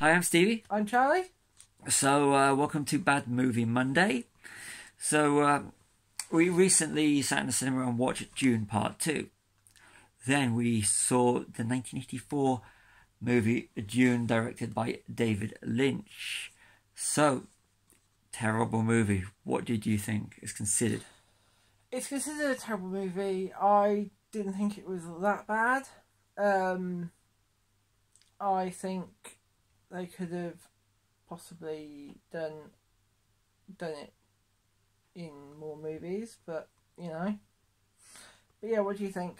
Hi, I'm Stevie. I'm Charlie. So, welcome to Bad Movie Monday. So, we recently sat in the cinema and watched Dune Part 2. Then we saw the 1984 movie Dune, directed by David Lynch. So, terrible movie. What did you think is considered? It's considered a terrible movie. I didn't think it was that bad. I think they could have possibly done it in more movies, but you know. But yeah, what do you think?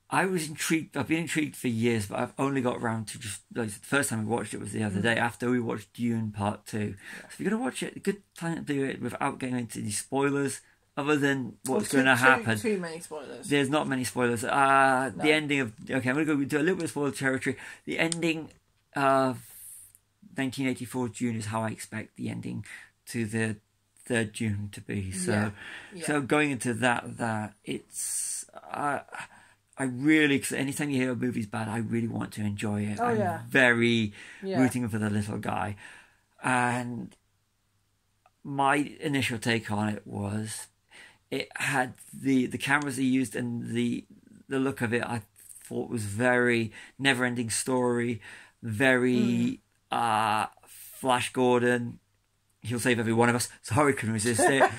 I was intrigued. I've been intrigued for years, but I've only got around to just the first time we watched it was the other day after we watched Dune Part 2. Yeah. So if you're gonna watch it, a good time to do it without getting into any spoilers, other than what's going to happen. Too many spoilers. There's not many spoilers. No. The ending of I'm gonna go do a little bit of spoiler territory. The ending of 1984 Dune is how I expect the ending to the third Dune to be. So, so going into that it's I really, cause anytime you hear a movie's bad, I really want to enjoy it. I'm very rooting for the little guy. And my initial take on it was, it had the cameras they used and the look of it, I thought was very never-ending story, very Flash Gordon. He'll save every one of us. Sorry, couldn't resist it.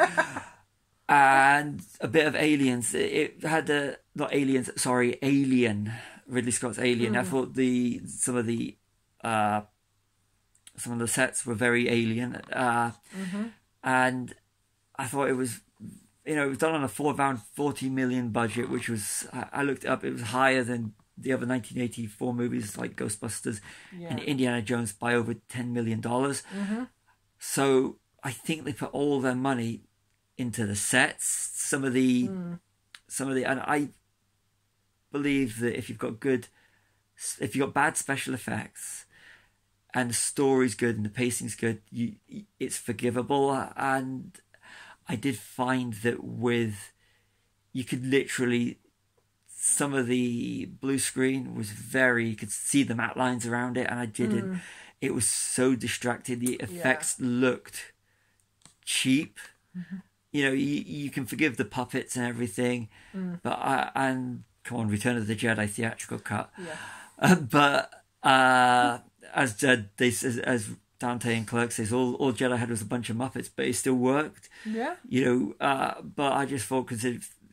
And a bit of Aliens. It had Alien. Ridley Scott's Alien. I thought some of the sets were very Alien. And I thought it was, it was done on around $40 million budget, which was, I looked it up, it was higher than the other 1984 movies like Ghostbusters and Indiana Jones by over $10 million. So I think they put all their money into the sets. Some of the, and I believe that if you've got bad special effects and the story's good and the pacing's good, it's forgivable. And I did find that you could literally, some of the blue screen was you could see the matte lines around it, and I didn't. It was so distracted. The effects looked cheap. You can forgive the puppets and everything, but and come on, Return of the Jedi theatrical cut. But as Dante and Clerk says, all Jedi had was a bunch of Muppets, but it still worked. But I just thought,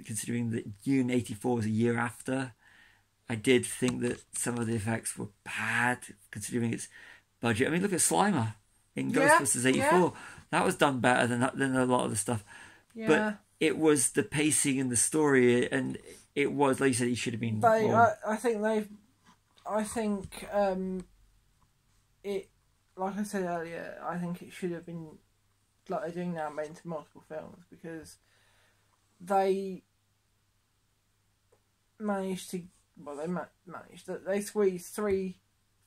considering that Dune 84 was a year after, I did think that some of the effects were bad, considering its budget. I mean, look at Slimer in Ghostbusters 84. That was done better than a lot of the stuff. But it was the pacing and the story, and it was, like you said, it should have been more. I think it, like I said earlier, I think it should have been, like they're doing now, made into multiple films, because they managed to, they squeezed 3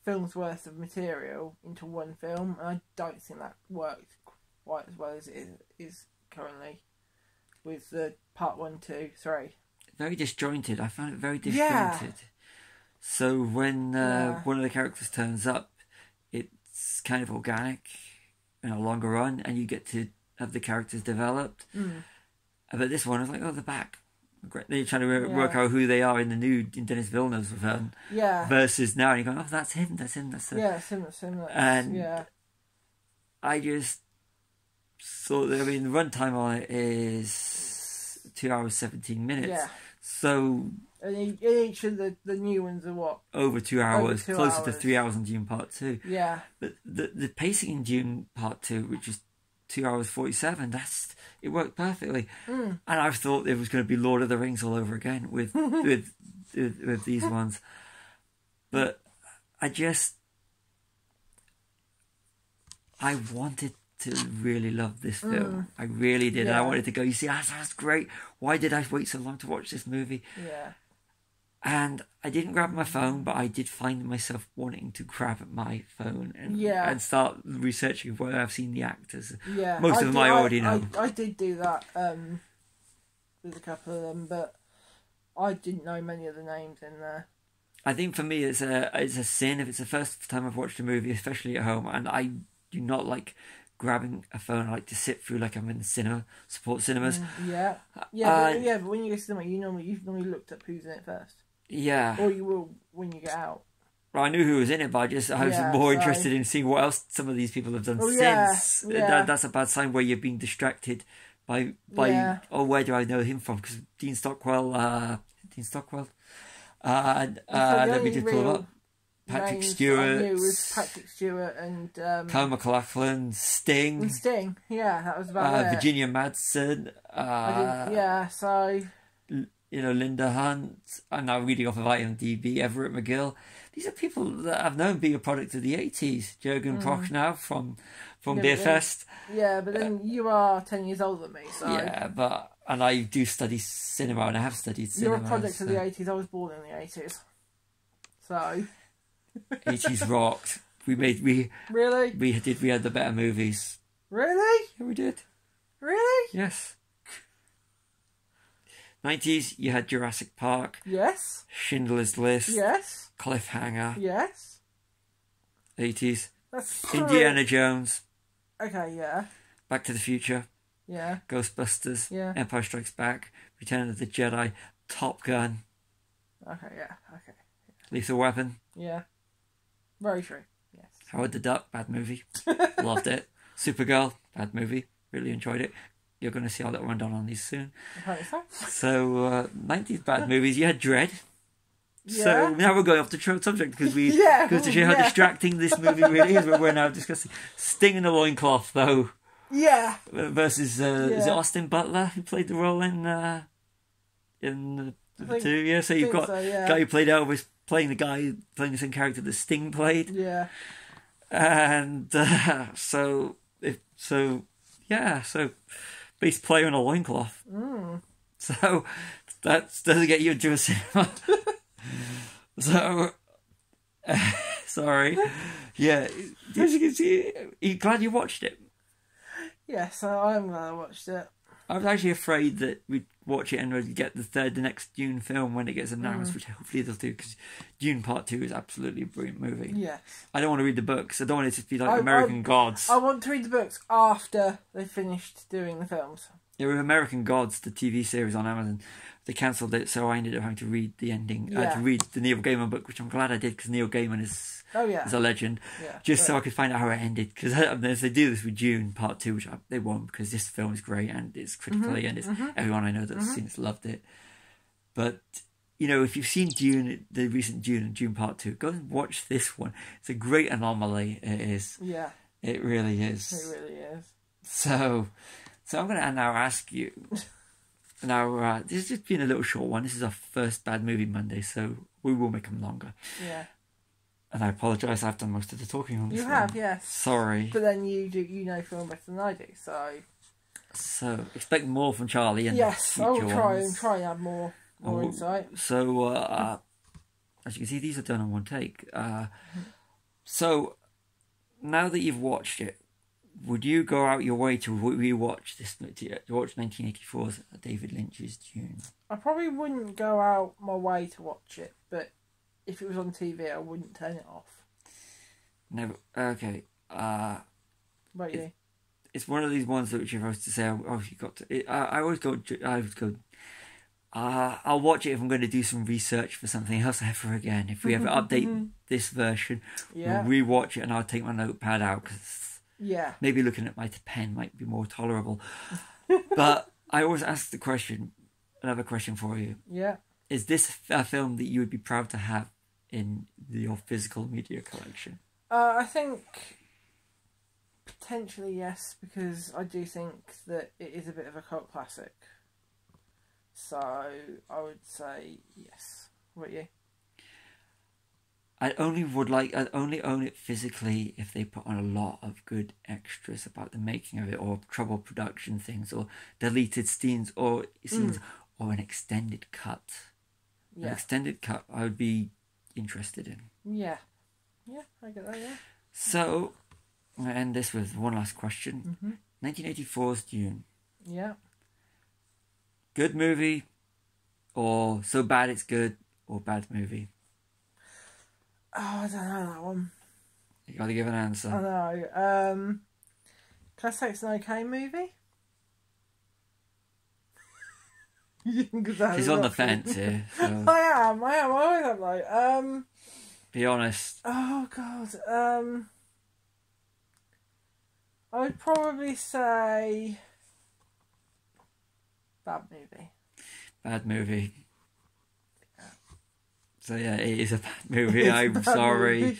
films worth of material into one film, and I don't think that worked quite as well as it is currently with the part 1, 2, 3. Very disjointed. I found it very disjointed. So when one of the characters turns up, it's kind of organic in a longer run, and you get to have the characters developed. But this one, I was like, they're back. Great. They're trying to work out who they are in Denis Villeneuve's version. Versus now, and you're going, that's him. That's him. That's him. And I just thought that, the runtime on it is 2 hours 17 minutes. So and each of the new ones are what? Over 2 hours, closer to 3 hours in Dune Part 2. But the pacing in Dune Part 2, which is 2 hours 47, it worked perfectly. And I thought it was going to be Lord of the Rings all over again with these ones. But I wanted to really love this film. I really did. And I wanted to go, you see, that's great. Why did I wait so long to watch this movie? And I didn't grab my phone, but I did find myself wanting to grab my phone and start researching where I've seen the actors. Most of them I already know. I did do that with a couple of them, but I didn't know many of the names in there. I think for me it's a sin if it's the first time I've watched a movie, especially at home, and I do not like grabbing a phone. I like to sit through like I'm in the cinema, support cinemas. But when you go to cinema, you've normally looked up who's in it first. Yeah. Or you will when you get out. Well, I knew who was in it, but I was more interested in seeing what else some of these people have done since. Yeah. That's a bad sign where you're being distracted by where do I know him from? Because Dean Stockwell, let me just pull it up. Patrick Stewart. I knew was Patrick Stewart and Kyle MacLachlan, Sting. That was about it. Virginia Madsen. Linda Hunt. I'm now reading off of IMDb. Everett McGill. These are people that I've known being a product of the 80s. Jürgen Prochnow from Beerfest. Yeah, but then you are 10 years older than me, so... Yeah, and I do study cinema, and I have studied cinema. You're a product of the 80s. I was born in the 80s. So... 80s rocked. Really? We had the better movies. Really? Yeah, we did. Really? Yes. 90s, you had Jurassic Park. Yes. Schindler's List. Yes. Cliffhanger. Yes. 80s. That's Indiana Jones. Okay, yeah. Back to the Future. Yeah. Ghostbusters. Yeah. Empire Strikes Back. Return of the Jedi. Top Gun. Okay, yeah. Okay. Lethal Weapon. Yeah. Very true. Yes. Howard the Duck. Bad movie. Loved it. Supergirl. Bad movie. Really enjoyed it. You're going to see our little rundown on these soon. Apparently so. So, 90s bad movies. You had Dread. Yeah. So now we're going off the subject because we Yeah, goes to show how distracting this movie really is. But we're now discussing Sting in the Loincloth, though. Yeah. Versus is it Austin Butler who played the role in the two? Yeah. So you've got guy who played Elvis playing the same character that Sting played. Yeah. And so bass player in a loincloth. So that doesn't get you into a cinema. So, sorry. Yeah, as you can see, are you glad you watched it? Yes, I am glad I watched it. I was actually afraid that we'd watch it and we'd get the next Dune film when it gets announced, which hopefully they'll do, because Dune Part 2 is absolutely a brilliant movie. Yes. I don't want to read the books. I don't want it to be like American Gods. I want to read the books after they finished doing the films. Yeah, with American Gods, the TV series on Amazon, they cancelled it, so I ended up having to read the ending, to read the Neil Gaiman book, which I'm glad I did, because Neil Gaiman is a legend. Yeah, so I could find out how it ended, because if they do this with Dune Part 2, which they won't, because this film is great, and it's critically, and it's everyone I know that's seen it's loved it. But, if you've seen Dune, the recent Dune and Dune Part 2, go and watch this one. It's a great anomaly, it is. Yeah. It really is. It really is. So I'm going to now ask you... Now, this has just been a little short one. This is our first Bad Movie Monday, so we will make them longer. Yeah. And I apologise, I've done most of the talking on this You one. have, yes. Sorry. But then you know film better than I do, so... So, expect more from Charlie and yes, I will try ones. and have more insight. So, as you can see, these are done in one take. So, now that you've watched it, would you go out your way to rewatch this? To watch 1984's David Lynch's Dune? I probably wouldn't go out my way to watch it, but if it was on TV, I wouldn't turn it off. No, okay. But yeah, it's one of these ones that you're supposed to say. Oh, you got to. I always go. I'll watch it if I'm going to do some research for something else ever again. If we ever update this version, we'll rewatch it, and I'll take my notepad out because. Yeah. Maybe looking at my pen might be more tolerable. But I always ask another question for you. Yeah. Is this a film that you would be proud to have in your physical media collection? I think potentially yes, because I do think that it is a bit of a cult classic. So I would say yes. What about you? I'd only own it physically if they put on a lot of good extras about the making of it, or trouble production things, or deleted scenes, or or an extended cut. Yeah. An extended cut I would be interested in. Yeah. Yeah, I get that, yeah. So, I'm going to end this with one last question. 1984's Dune. Yeah. Good movie, or so bad it's good, or bad movie? I don't know that one. You got to give an answer. I know. Can I say it's an okay movie? She's on the fence here. So. I am. I always am like. Be honest. Oh God. I would probably say bad movie. Bad movie. Yeah. So yeah, it is a bad movie. I'm sorry. Movie.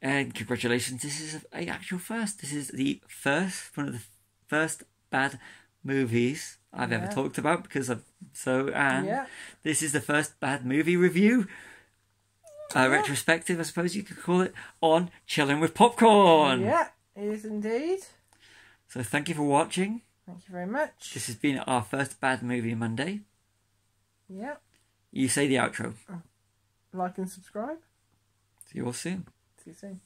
And congratulations, this is a actual first. This is the first, one of the first bad movies I've ever talked about because of this is the first bad movie review. Retrospective, I suppose you could call it, on Chilling with Popcorn. Yeah, it is indeed. So thank you for watching. Thank you very much. This has been our first Bad Movie Monday. Yeah. You say the outro. Like and subscribe. See you all soon. See you soon.